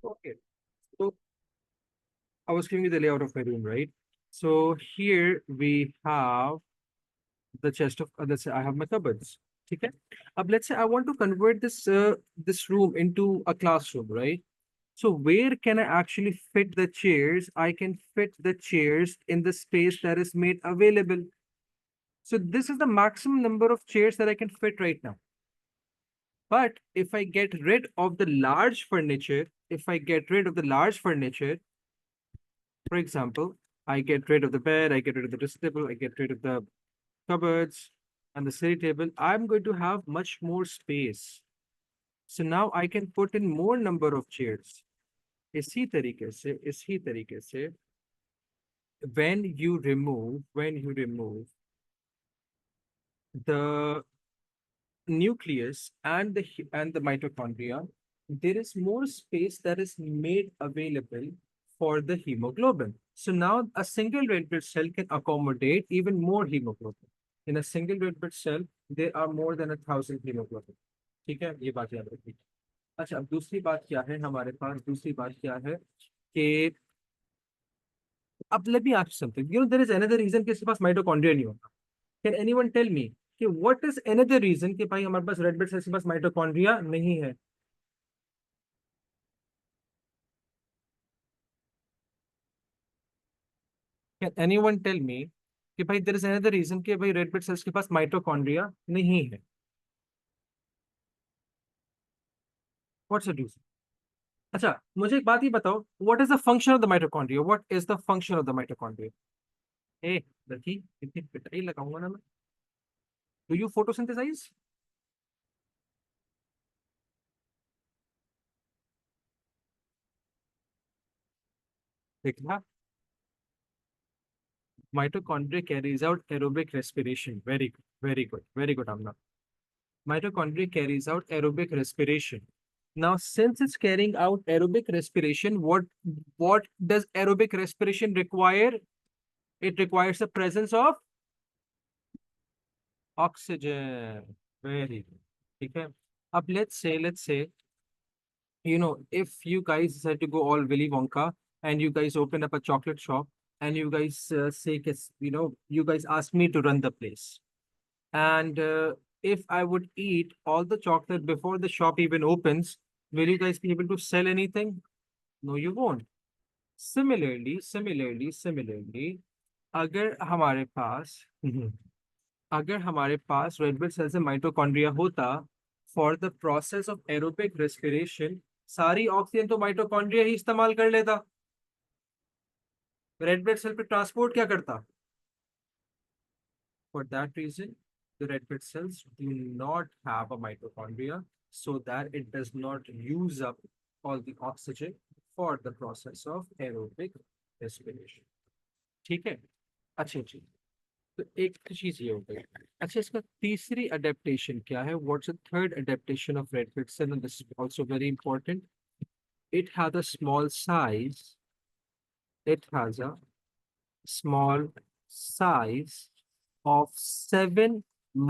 Okay. So I was giving you the layout of my room, right? So here we have the chest of, let's say I have my cupboards. Okay. Let's say I want to convert this room into a classroom, right? So where can I actually fit the chairs? I can fit the chairs in the space that is made available. So this is the maximum number of chairs that I can fit right now. But if I get rid of the large furniture, if I get rid of the large furniture, for example, I get rid of the bed, I get rid of the dressing table, I get rid of the cupboards and the study table, I'm going to have much more space. So now I can put in more number of chairs. इसी तरीके से when you remove the nucleus and the mitochondria, there is more space that is made available for the hemoglobin. So now a single red blood cell can accommodate even more hemoglobin. In a single red blood cell, there are more than 1,000 hemoglobin. ठीक है, ये बात याद रखिए। अच्छा, अब दूसरी बात क्या है हमारे पास, दूसरी बात क्या है कि अब let me ask you something. There is another reason कि इसके पास माइटोकॉन्ड्रिया नहीं होता. Can anyone tell me कि what is another reason कि भाई हमारे पास रेड ब्लड सेल्स के पास माइटोकॉन्ड्रिया नहीं है? Can anyone tell me कि भाई there is another reason कि भाई रेड ब्लड सेल्स के पास माइटोकॉन्ड्रिया नहीं है? What's the reason? अच्छा, मुझे एक बात ही बताओ, what is the function of the mitochondria? What is the function of the mitochondria? ए लड़की, इतनी पिटाई लगाऊंगा ना मैं. Do you photosynthesize? देखा, mitochondria carries out aerobic respiration. Very good, very good, very good, Amna. Mitochondria carries out aerobic respiration. Now, since it's carrying out aerobic respiration, what does aerobic respiration require? It requires the presence of oxygen. Very good. ठीक है. अब let's say, if you guys decide to go all Willy Wonka and you guys open up a chocolate shop and you guys say, you guys ask me to run the place. And if I would eat all the chocolate before the shop even opens, will you guys be able to sell anything? No, you won't. Similarly, अगर हमारे पास अगर हमारे पास red blood cell से mitochondria होता for the process of aerobic respiration, सारी oxygen तो mitochondria ही इस्तेमाल कर लेता. रेड ब्लड सेल पे ट्रांसपोर्ट क्या करता? For that reason, the red blood cells do not have a mitochondria so that it does not use up all the oxygen for the process of aerobic respiration. ठीक है. अच्छा जी, तो एक तो चीज ये हो गई. अच्छा, इसका तीसरी अडेप्टेशन क्या है? What's the third adaptation of red blood cell? And this is also very important. It has a small size. It has a small size of 7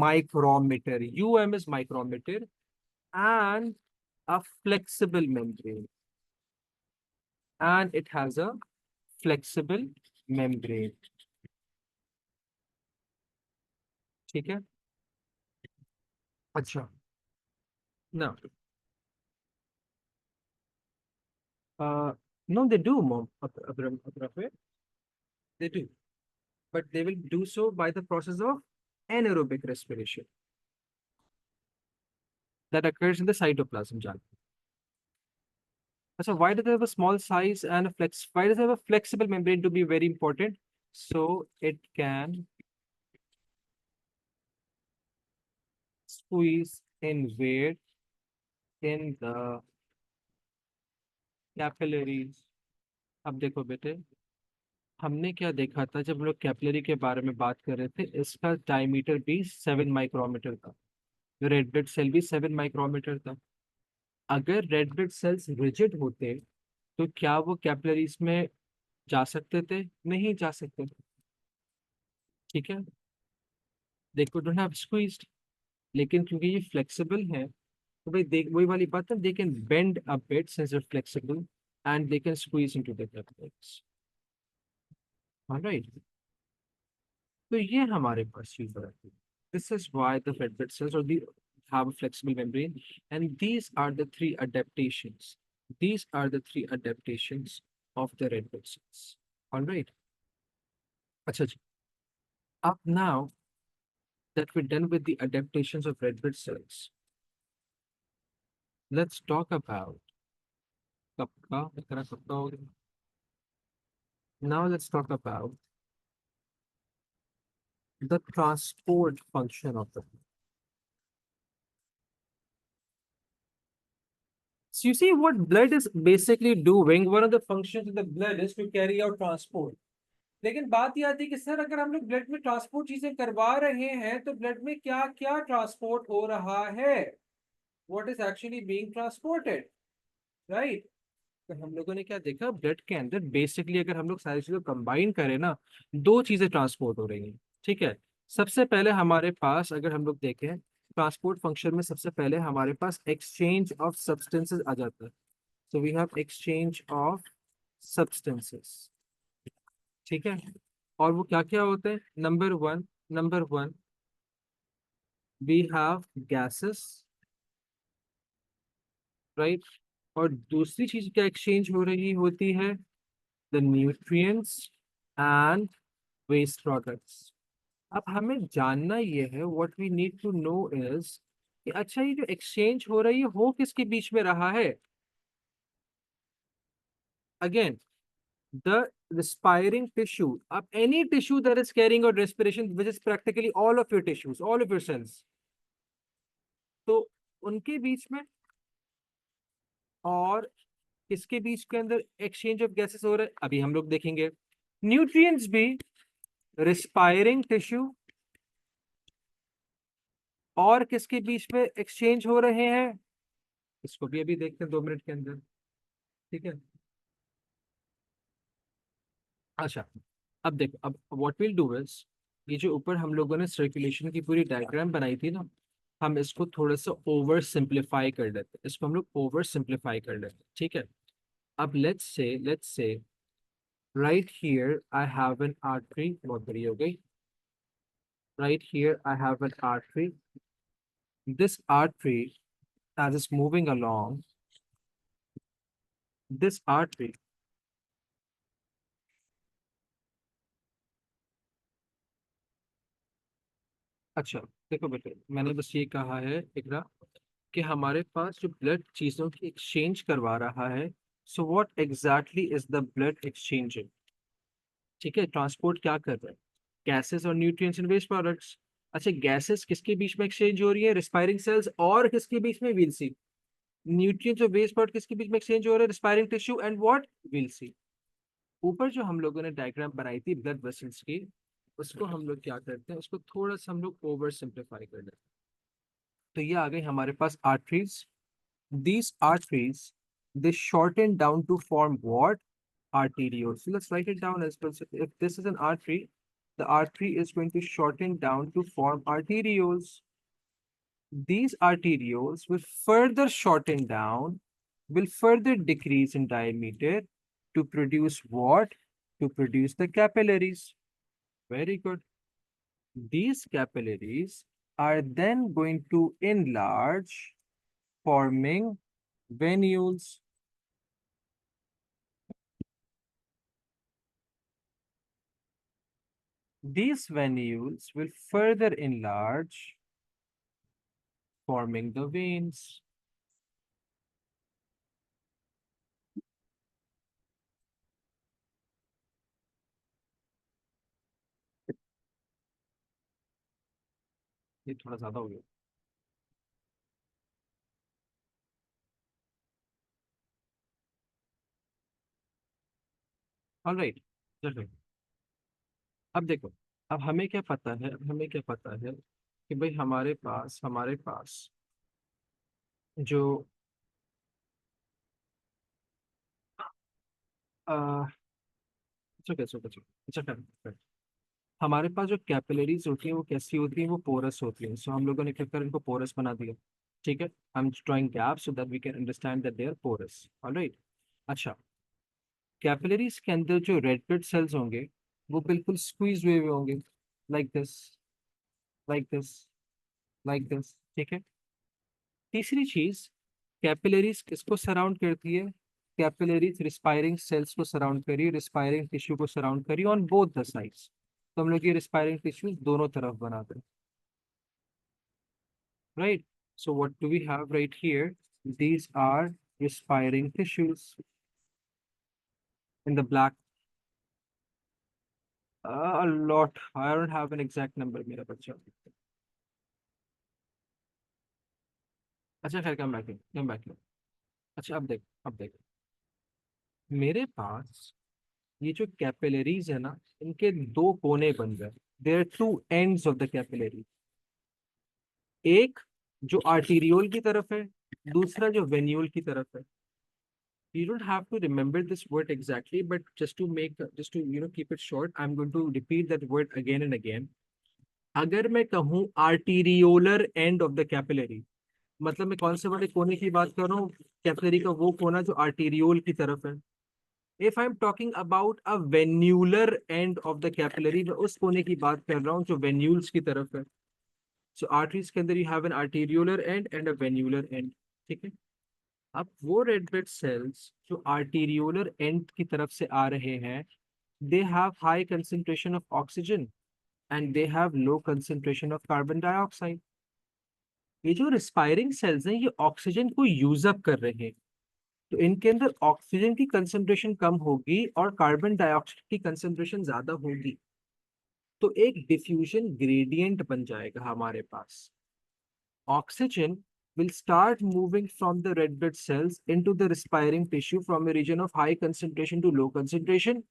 micrometer. UM is micrometer, and a flexible membrane. And it has a flexible membrane. ठीक है. अच्छा. Now, uh, no, they do, Mom. Abraham, they do, but they will do so by the process of anaerobic respiration that occurs in the cytoplasm. Jan. So why does it have a small size and a flex? Why does it have a flexible membrane to be very important? So it can squeeze in where in the capillaries. अब देखो बेटे, हमने क्या देखा था जब लोग capillary के बारे में बात कर रहे थे? इसका डायमीटर भी 7 माइक्रोमीटर था. रेड ब्लड सेल भी 7 माइक्रोमीटर था. अगर रेड ब्लड सेल्स रिजिड होते तो क्या वो कैपिलरीज में जा सकते थे? नहीं जा सकते. ठीक है. They couldn't have squeezed. लेकिन क्योंकि ये फ्लेक्सिबल है तो भाई देख, वही वाली बात है, they can bend a bit since it's flexible. and they can squeeze into the capillaries. All right. तो ये हमारे पास चीज रहती है. This is why the red blood cells or the have a flexible membrane, and these are the three adaptations. These are the three adaptations of the red blood cells. All right. अच्छा जी. Up now that we're done with the adaptations of red blood cells, let's talk about now let's talk about the transport function of the. So you see what blood is basically doing, one of the functions of the blood is to carry out transport. लेकिन बात ये आती है कि sir अगर हम लोग blood में ट्रांसपोर्ट चीजें करवा रहे हैं तो ब्लड में क्या क्या ट्रांसपोर्ट हो रहा है, what is actually being transported, right. तो हम लोगों ने क्या देखा, ब्लड के अंदर बेसिकली अगर हम लोग सारी चीजें कंबाइन करें ना, दो चीजें ट्रांसपोर्ट हो रही हैं. ठीक है. सबसे पहले हमारे पास अगर हम लोग देखें ट्रांसपोर्ट फंक्शन में, सबसे पहले हमारे पास एक्सचेंज ऑफ सब्सटेंसेस आ जाता है. So we have exchange of substances. ठीक है. और वो क्या क्या होते हैं, number one we have gases, right. और दूसरी चीज क्या एक्सचेंज हो रही होती है, the nutrients and waste products. अब हमें जानना ये है, what we need to know is कि अच्छा ये जो एक्सचेंज हो रही है हो किसके बीच में रहा है. Again the respiring tissue, up any tissue that is carrying out respiration, which is practically all of your tissues, all of your cells, तो उनके बीच में और किसके बीच के अंदर एक्सचेंज ऑफ गैसेस हो रहा है, अभी हम लोग देखेंगे. न्यूट्रिएंट्स भी रिस्पायरिंग टिश्यू और किसके बीच में एक्सचेंज हो रहे हैं, इसको भी अभी देखते हैं 2 मिनट के अंदर. ठीक है. अच्छा. अब देखो, अब व्हाट विल डू इज, ये जो ऊपर हम लोगों ने सर्कुलेशन की पूरी डायग्राम बनाई थी ना, हम इसको थोड़ा सा ओवर सिंप्लीफाई कर लेते हैं, इसको हम लोग ओवर सिंप्लीफाई कर लेते हैं. ठीक है. अब let's say right here I have an artery, बहुत बढ़िया हो गई. Right here I have an artery. This artery, as it's moving along, this artery, अच्छा देखो बेटे, मैंने बस ये कहा है इकरा कि हमारे पास जो ब्लड चीजों की एक्सचेंज करवा रहा है, so what exactly is the blood exchanging. ठीक है. ट्रांसपोर्ट क्या कर रहा है, गैसेस और न्यूट्रिएंट्स एंड वेस्ट प्रोडक्ट्स. अच्छा, गैसेस किसके बीच में एक्सचेंज हो रही है, रिस्पायरिंग सेल्स और किसके बीच में, व्हील सी. न्यूट्रिएंट्स और वेस्ट प्रोडक्ट किसके बीच में एक्सचेंज हो रहा है, respiring tissue and what, wheel सी. ऊपर जो हम लोगों ने डायग्राम बनाई थी ब्लड वेसल्स की, उसको हम लोग क्या करते हैं, उसको थोड़ा सा हम लोग ओवर सिंप्लीफाई कर लेते हैं. तो ये आ गई हमारे पास arteries. These arteries, they shorten down to form what? Arterioles. So let's write it down as well. So if this is an artery, the artery is going to shorten down to form arterioles. These arterioles will further shorten down, will further decrease in diameter to produce what? To produce the capillaries. Very good. These capillaries are then going to enlarge, forming venules. These venules will further enlarge, forming the veins. ये थोड़ा ज्यादा हो गया. All right. चलो अब देखो, अब हमें क्या पता है, अब हमें क्या पता है कि भाई हमारे पास जो आ, अच्छा कर. हमारे पास जो कैपिलरीज होती है वो कैसी होती है, वो पोरस होती है. सो हम लोगों ने क्या कर इनको पोरस बना दिया. ठीक है. हम drawing gap so that we can understand that they are porous. Alright. अच्छा, कैपिलरीज के अंदर जो रेड ब्लड सेल्स होंगे वो बिल्कुल स्क्वीज हुए हुए होंगे, like this, like this, like this, ठीक है। तीसरी चीज, कैपिलरीज किसको सराउंड करती है? कैपिलरीज रिस्पायरिंग सेल्स को सराउंड करी, रिस्पायरिंग टिश्यू को सराउंड करी ऑन बोथ द साइड्स। तो हम लोग ये रिस्पायरिंग टिश्यूज दोनों तरफ बनाते हैं, right? So what do we have right here? These are respiring tissues in the black. A lot. I don't have an exact number, मेरा बच्चा। अच्छा खैर, कम बैक, कम बैक। अच्छा अब देख, मेरे पास ये जो कैपिलरीज है ना, इनके दो कोने बन गए। There two ends of the capillary. एक जो आर्टीरियोल की तरफ है, दूसरा जो वेन्यूल की तरफ है। You don't have to remember this word exactly, but just to keep it short, I'm going to repeat that word again and again. अगर मैं कहूँ आर्टीरियोलर एंड ऑफ द कैपिलरी, मतलब मैं कौन से वाले कोने की बात कर रहा हूँ? कैपिलरी का वो कोना जो आर्टीरियोल की तरफ है। If I am talking about a venular end of the capillary, मैं उस कोने की बात कर रहा हूँ जो वेन्यूल्स की तरफ है। सो आर्टरीज के अंदर you have an arteriolar end and a venular end, ठीक है। अब वो रेड ब्लड सेल्स जो आर्टीरियोलर एंड की तरफ से आ रहे हैं, they have high concentration of oxygen and they have low concentration of carbon dioxide. ये जो रिस्पायरिंग सेल्स हैं, ये ऑक्सीजन को यूज अप कर रहे हैं, तो इनके अंदर ऑक्सीजन की कंसंट्रेशन कम होगी और कार्बन डाइऑक्साइड की कंसंट्रेशन ज्यादा होगी। तो एक डिफ्यूजन ग्रेडियंट बन जाएगा हमारे पास। Oxygen will start moving from the red blood cells into the respiring tissue from a region of high concentration to low concentration.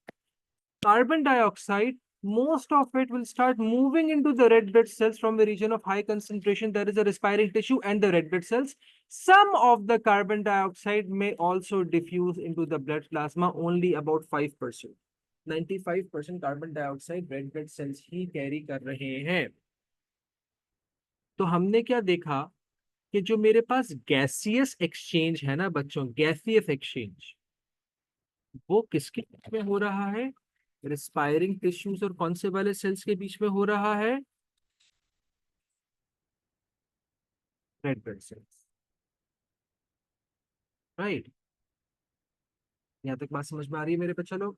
Carbon dioxide, most of it will start moving into the red blood cells from a region of high concentration, that is the respiring tissue and the red blood cells. Some of the carbon dioxide may also diffuse into the blood plasma, only about 5%. 95% carbon dioxide red blood sales he carry कर रहे हैं। तो हमने क्या देखा कि जो मेरे पास गैसियस एक्सचेंज है ना बच्चों, गैसियस एक्सचेंज, वो किसके बीच में हो रहा है? रिस्पायरिंग टिश्यूज और कौन से वाले सेल्स के बीच में हो रहा है? Red blood sales, right? यहाँ तक बात समझ में आ रही है मेरे बच्चा लोग?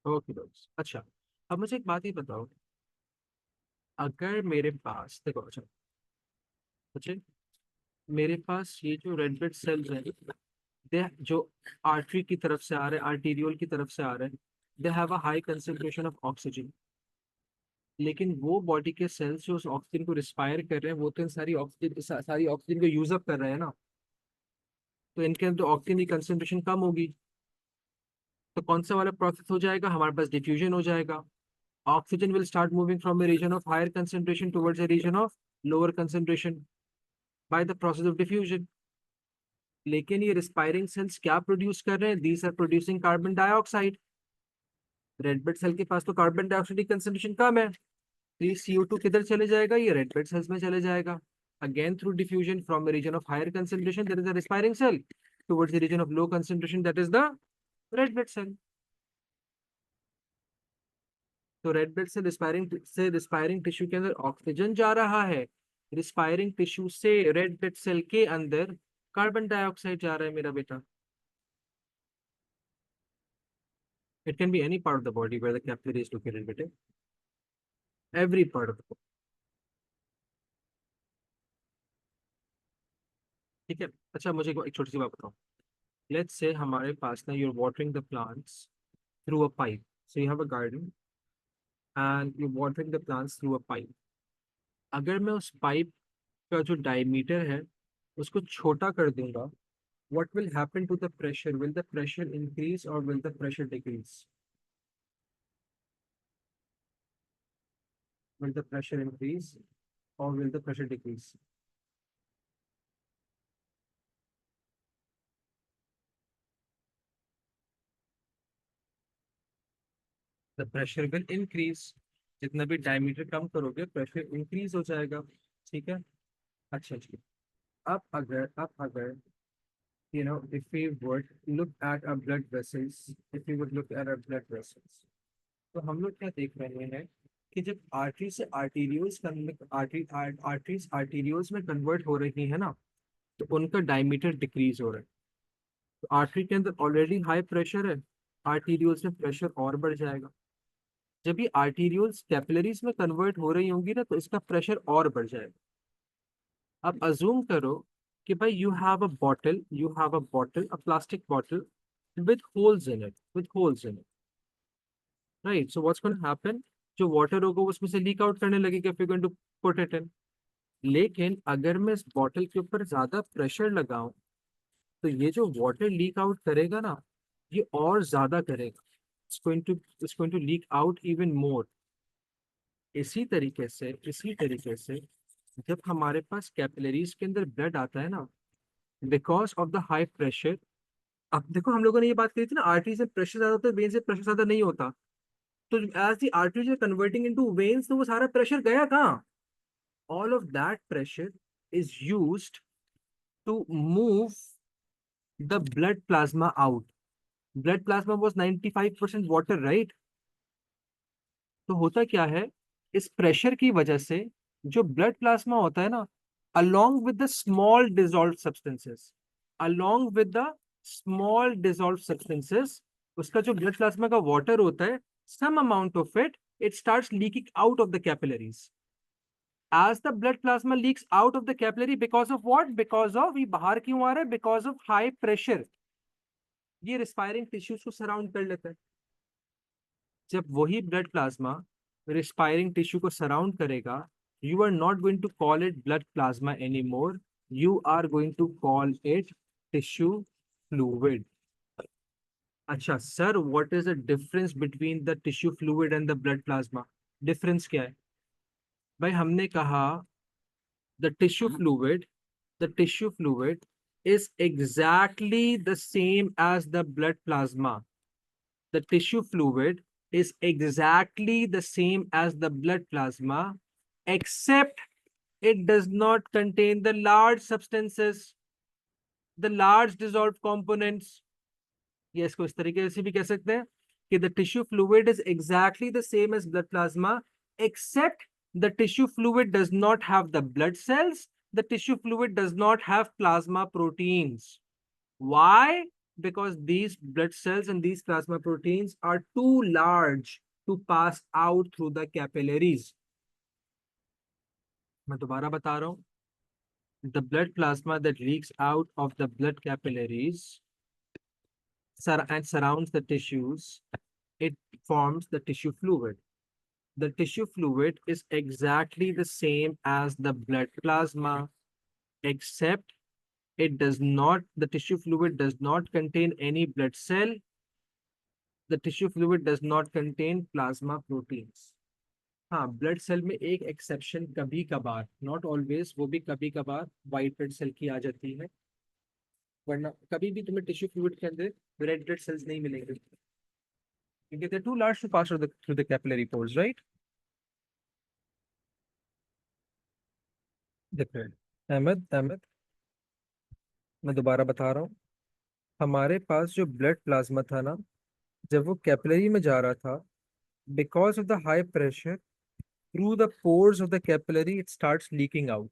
ओके दोस्त, अच्छा। अब मुझे एक बात ही बताओ, अगर मेरे पास देखो, अच्छा, अच्छा, मेरे पास ये जो रेड ब्लड सेल्स हैं, दे जो आर्टरी की तरफ से आ रहे हैं, आर्टीरियोल की तरफ से आ रहे हैं, they have a high concentration of oxygen. लेकिन वो बॉडी के सेल्स जो उस ऑक्सीजन को रिस्पायर कर रहे हैं, वो तो इन सारी ऑक्सीजन को यूज अप कर रहे हैं ना। तो इनके अंदर ऑक्सीजन की कंसेंट्रेशन कम होगी। तो कौन सा वाला प्रोसेस हो जाएगा हमारे पास? डिफ्यूजन हो जाएगा। Oxygen will start moving from a region of higher concentration towards a region of lower concentration by the process of diffusion. लेकिन ये रिस्पायरिंग सेल्स क्या प्रोड्यूस कर रहे हैं? These are producing carbon dioxide. Red blood cell के पास तो carbon dioxide की कंसेंट्रेशन कम है, तो ये CO2 किधर चले जाएगा? ये रेड ब्लड सेल्स में चले जाएगा। Again through diffusion from a region of higher concentration, there is a respiring cell, towards the region of low concentration, that is the red blood cell. तो रेड ब्लड से रिस्पायरिंग tissue के अंदर oxygen जा रहा है, रिस्पायरिंग टिश्यू से red blood cell के अंदर कार्बन डाइऑक्साइड जा रहा है मेरा बेटा। It can be any part of the body where the capillary is located, बेटे, every part of the body, ठीक है। अच्छा मुझे एक छोटी सी बात बताओ। लेट्स से हमारे पास ना, you're watering the plants through a pipe. So you have a garden and you're watering the plants through a pipe. अगर मैं उस पाइप का जो डायमीटर है उसको छोटा कर दूंगा, what will happen to the pressure? Will the pressure increase or will the pressure decrease? Will the pressure increase or will the pressure decrease? The pressure will increase. जितना भी डायमीटर कम करोगे, प्रेशर इंक्रीज हो जाएगा, ठीक है। अच्छा जी। अब अगर if we would look at our blood vessels, if we would look at our blood vessels, तो हम लोग क्या देख रहे हैं कि जब आर्टरी से आर्टीरियोस आर्टरीज आर्टीरियोस में कन्वर्ट हो रही है ना, तो उनका डायमीटर डिक्रीज हो रहा है। तो आर्टरी के अंदर ऑलरेडी हाई प्रेशर है, आर्टीरियोस में प्रेशर और बढ़ जाएगा। जब ये आर्टीरियोल्स कैपिलरीज में कन्वर्ट हो रही होंगी ना, तो इसका प्रेशर और बढ़ जाएगा। अब अजूम करो कि भाई you have a plastic bottle with holes in it, right? So what's going to happen, जो वाटर होगा वो उसमें से लीक आउट करने लगेगा if you're going to put it in। लेकिन अगर मैं इस बॉटल के ऊपर ज्यादा प्रेशर लगाऊं, तो ये जो वाटर लीक आउट करेगा ना, ये और ज्यादा करेगा। It's going to leak out even more. इसी तरीके से जब हमारे पास कैपिलरीज के अंदर ब्लड आता है ना, because of the high pressure. अब देखो, हम लोगों ने ये बात करी थी ना, आर्टरी से प्रेशर ज्यादा होता है, वेन से प्रेशर ज्यादा नहीं होता। तो as the arteries are converting into veins, तो वो सारा प्रेशर गया कहाँ? All of that pressure is used to move the blood plasma out. Blood plasma was 95% water, right? तो होता क्या है, इस प्रेशर की वजह से जो ब्लड प्लाज्मा होता है ना, along with the small dissolved substances, along with the small dissolved substances, उसका जो ब्लड प्लाज्मा का वाटर होता है, some amount of it starts leaking out of the capillaries। as the blood plasma leaks out of the capillary, because of what? Because of, ये बाहर क्यों आ रहा है? Because of high pressure। ये रिस्पायरिंग tissues को सराउंड कर लेता है। जब वही ब्लड प्लाज्मा रिस्पायरिंग टिश्यू को सराउंड करेगा, you are not going to call it blood plasma any more, you are going to call it tissue fluid. अच्छा sir, what is the difference between the tissue fluid and the blood plasma? Difference क्या है? भाई हमने कहा the tissue fluid the tissue fluid is exactly the same as the blood plasma. The tissue fluid is exactly the same as the blood plasma, except it does not contain the large substances, the large dissolved components। ये इसको इस तरीके से भी कह सकते हैं कि the tissue fluid is exactly the same as blood plasma, except the tissue fluid does not have the blood cells, the tissue fluid does not have plasma proteins। Why? Because these blood cells and these plasma proteins are too large to pass out through the capillaries। मैं दोबारा बता रहा हूँ, the blood plasma that leaks out of the blood capillaries and surrounds the tissues, it forms the tissue fluid. The tissue fluid is exactly the same as the blood plasma, except the tissue fluid does not contain any blood cell. The tissue fluid does not contain plasma proteins। हाँ, blood cell में एक exception कभी कभार, not always, वो भी कभी कभार white blood cell की आ जाती है। वरना कभी भी तुम्हें टिश्यू फ्लूइड के अंदर रेड ब्लड सेल्स नहीं मिलेंगे, क्योंकि they too large to pass through the capillary pores, right? Different. Ahmed Ahmed, मैं दोबारा बता रहा हूँ, हमारे पास जो ब्लड प्लाज्मा था ना, जब वो कैपिलरी में जा रहा था, because of the high pressure, through the pores of the capillary it starts leaking out.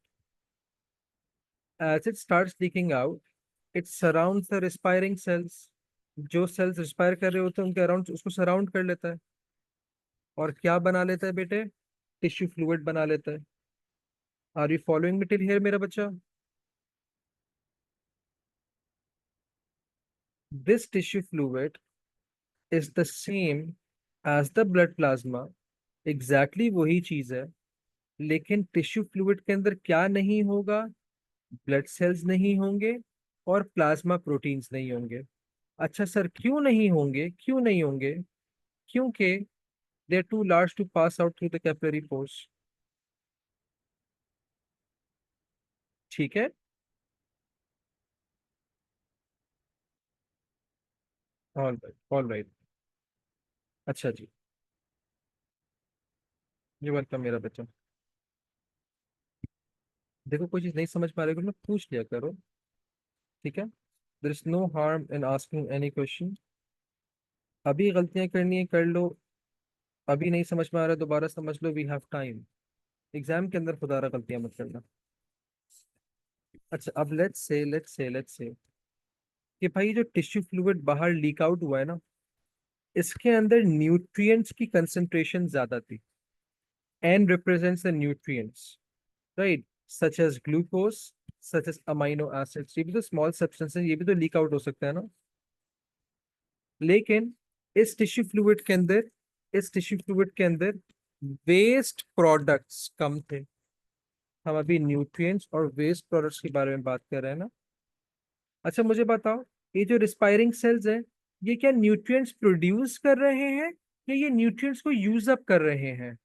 As it starts leaking out, it surrounds the respiring cells. जो सेल्स रिस्पायर कर रहे होते हैं उनके अराउंड उसको सराउंड कर लेता है, और क्या बना लेता है बेटे? टिश्यू फ्लूइड बना लेता है। Are you following me till here मेरा बच्चा? This tissue fluid is the same as the blood plasma. Exactly वही चीज है, लेकिन टिश्यू फ्लूइड के अंदर क्या नहीं होगा? ब्लड सेल्स नहीं होंगे और प्लाज्मा प्रोटीन्स नहीं होंगे। अच्छा सर, क्यों नहीं होंगे? क्यों नहीं होंगे? क्योंकि they are too large to pass out through the capillary pores. ठीक है। All right, all right. अच्छा जी, ये वेलकम मेरा बच्चा। देखो कोई चीज नहीं समझ पा रहे हो ना, पूछ लिया करो। ठीक है, there is no harm in asking any question. अभी गलतियां करनी है कर लो, अभी नहीं समझ में आ रहा दोबारा समझ लो, वी हैव टाइम। एग्जाम के अंदर खुदारा गलतियां मत करना। अच्छा अब लेट्स से कि भाई जो टिश्यू फ्लूइड बाहर लीक आउट हुआ है ना, इसके अंदर न्यूट्रिएंट्स की कंसंट्रेशन ज्यादा थी। N represents the nutrients, right? Such as glucose, such as amino acids। ये भी तो स्मॉल सब्सटेंस है, ये भी तो लीक आउट हो सकता है ना। लेकिन इस टिश्यू फ्लूइड के अंदर वेस्ट प्रोडक्ट्स कम थे। हम अभी न्यूट्रिएंट्स और वेस्ट प्रोडक्ट्स के बारे में बात कर रहे हैं ना। अच्छा मुझे बताओ, ये जो रिस्पायरिंग सेल्स हैं, ये क्या न्यूट्रिएंट्स प्रोड्यूस कर रहे हैं या ये न्यूट्रिएंट्स को यूज अप कर रहे हैं?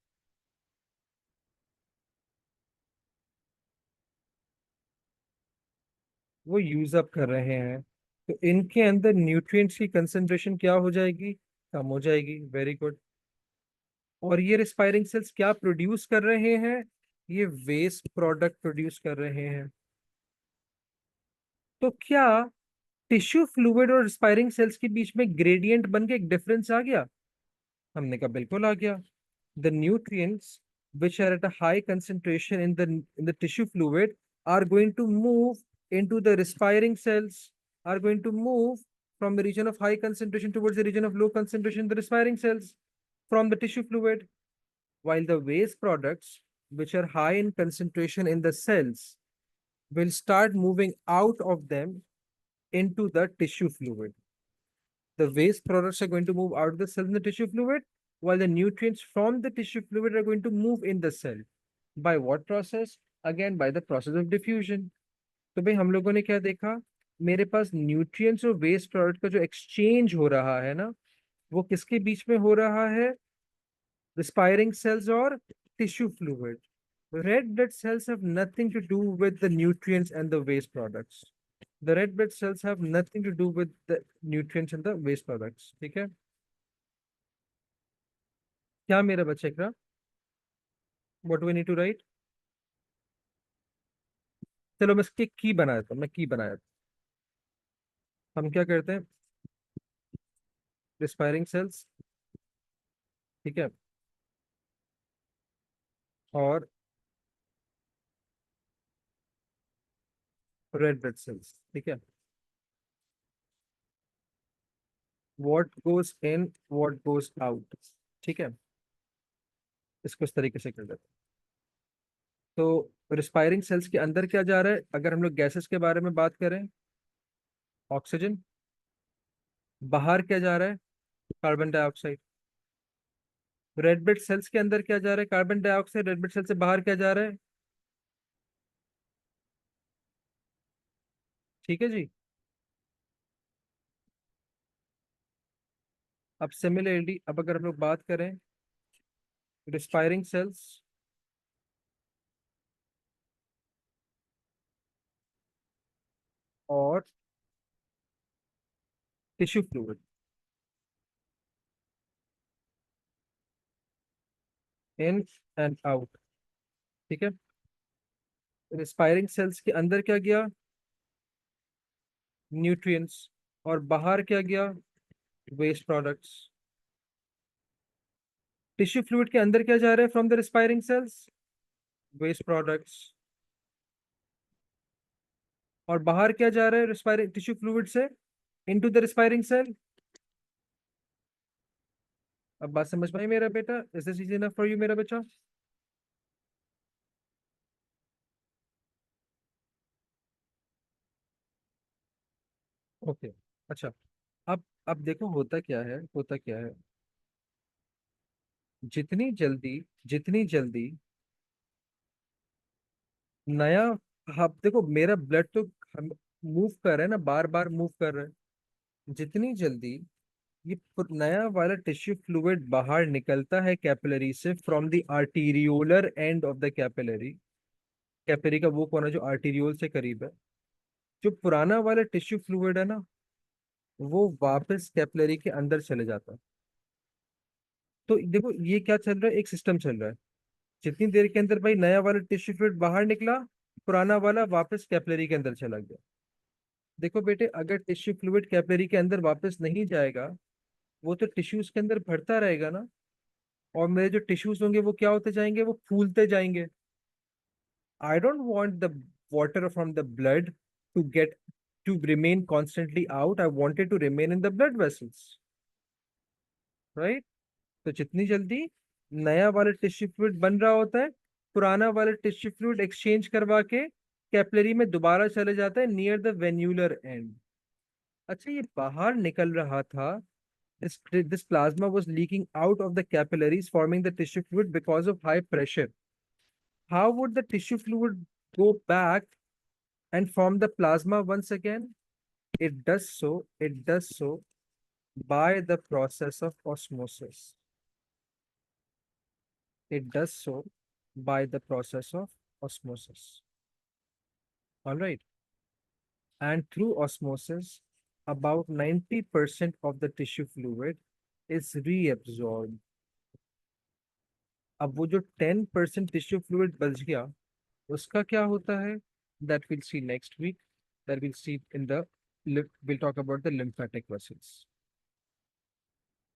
वो यूज अप कर रहे हैं। तो इनके अंदर न्यूट्रिएंट्स की कंसंट्रेशन क्या हो जाएगी? कम हो जाएगी। Very good. और ये रिस्पायरिंग सेल्स क्या प्रोड्यूस कर रहे हैं? ये वेस्ट प्रोडक्ट प्रोड्यूस कर रहे हैं। तो क्या टिश्यू फ्लूइड और रिस्पायरिंग सेल्स के बीच में ग्रेडियंट बन के एक डिफरेंस आ गया? हमने कहा बिल्कुल आ गया। The nutrients which are at a high concentration in the tissue fluid are going to move into the respiring cells, are going to move from the region of high concentration towards the region of low concentration, the respiring cells from the tissue fluid, while the waste products which are high in concentration in the cells will start moving out of them into the tissue fluid. The waste products are going to move out of the cell in the tissue fluid, while the nutrients from the tissue fluid are going to move in the cell. By what process? Again, by the process of diffusion. तो भाई हम लोगों ने क्या देखा? मेरे पास nutrients और waste product का जो एक्सचेंज हो रहा है ना, वो किसके बीच में हो रहा है? Respiring cells or tissue fluid. Red blood cells have nothing to do with the nutrients and the waste products. The red blood cells have nothing to do with the nutrients and the waste products. ठीक है? क्या मेरा बच्चे का? What do we need to write? चलो मैं इसकी की बनाया था, मैं की बनाया था। हम क्या करते हैं? रिस्पायरिंग सेल्स, ठीक है, और रेड ब्लड सेल्स, ठीक है। What goes in, what goes out, ठीक है। इसको इस तरीके से कर देते हैं। तो रिस्पायरिंग सेल्स के अंदर क्या जा रहा है, अगर हम लोग गैसेस के बारे में बात करें? ऑक्सीजन। बाहर क्या जा रहा है? Carbon dioxide. Red blood cells के अंदर क्या जा रहा है? Carbon dioxide. Red blood cell से बाहर क्या जा रहा है? ठीक है जी। अब सिमिलरली, अब अगर हम लोग बात करें रिस्पायरिंग सेल्स और tissue fluid, in and out, ठीक है। रिस्पायरिंग सेल्स के अंदर क्या गया? न्यूट्रिएंट्स। और बाहर क्या गया? Waste products. टिश्यू फ्लूइड के अंदर क्या जा रहा है from the respiring cells? Waste products. और बाहर क्या जा रहा है रिस्पायरिंग टिश्यू फ्लूइड से इनटू द रिस्पायरिंग सेल? अब बात समझ पाई मेरा बेटा? Is this easy enough for you मेरा बच्चा? ओके। अच्छा, अब देखो होता क्या है, होता क्या है। जितनी जल्दी, जितनी जल्दी नया, अब देखो मेरा ब्लड तो मूव कर रहा है ना, बार बार मूव कर रहा है। जितनी जल्दी ये नया वाला टिश्यू फ्लूइड बाहर निकलता है कैपिलरी से, from the arteriolar end of the capillary. Capillary का वो कोना जो आर्टीरियोल से करीब है, जो पुराना वाला टिश्यू फ्लूइड है ना, वो वापस कैपिलरी के अंदर चले जाता है। तो देखो ये क्या चल रहा है, एक सिस्टम चल रहा है। जितनी देर के अंदर भाई नया वाला टिश्यू फ्लूइड बाहर निकला, पुराना वाला वापस कैपिलरी के अंदर चला गया। देखो बेटे, अगर टिश्यू फ्लूइड कैपिलरी के अंदर वापस नहीं जाएगा, वो तो टिश्यूज के अंदर भरता रहेगा ना। और मेरे जो टिश्यूज होंगे वो क्या होते जाएंगे, वो फूलते जाएंगे। I don't want the water from the blood to get to remain constantly out, I wanted to remain in the blood vessels, right. तो जितनी जल्दी नया वाला टिश्यू फ्लूइड बन रहा होता है, पुराना वाला टिश्यू फ्लूइड एक्सचेंज करवा के कैपिलरी में दोबारा चले जाता है नियर द वेन्यूलर एंड। अच्छा, ये बाहर निकल रहा था, this plasma was leaking out of the capillaries forming the tissue fluid because of high pressure. How would the tissue fluid go back and form the plasma once again? It does so by the process of osmosis. It does so by the process of osmosis. All right. And through osmosis, about 90% of the tissue fluid is reabsorbed. अब वो जो 10% tissue fluid बच गया, उसका क्या होता है, that will see next week, that will see in the, will talk about the lymphatic vessels.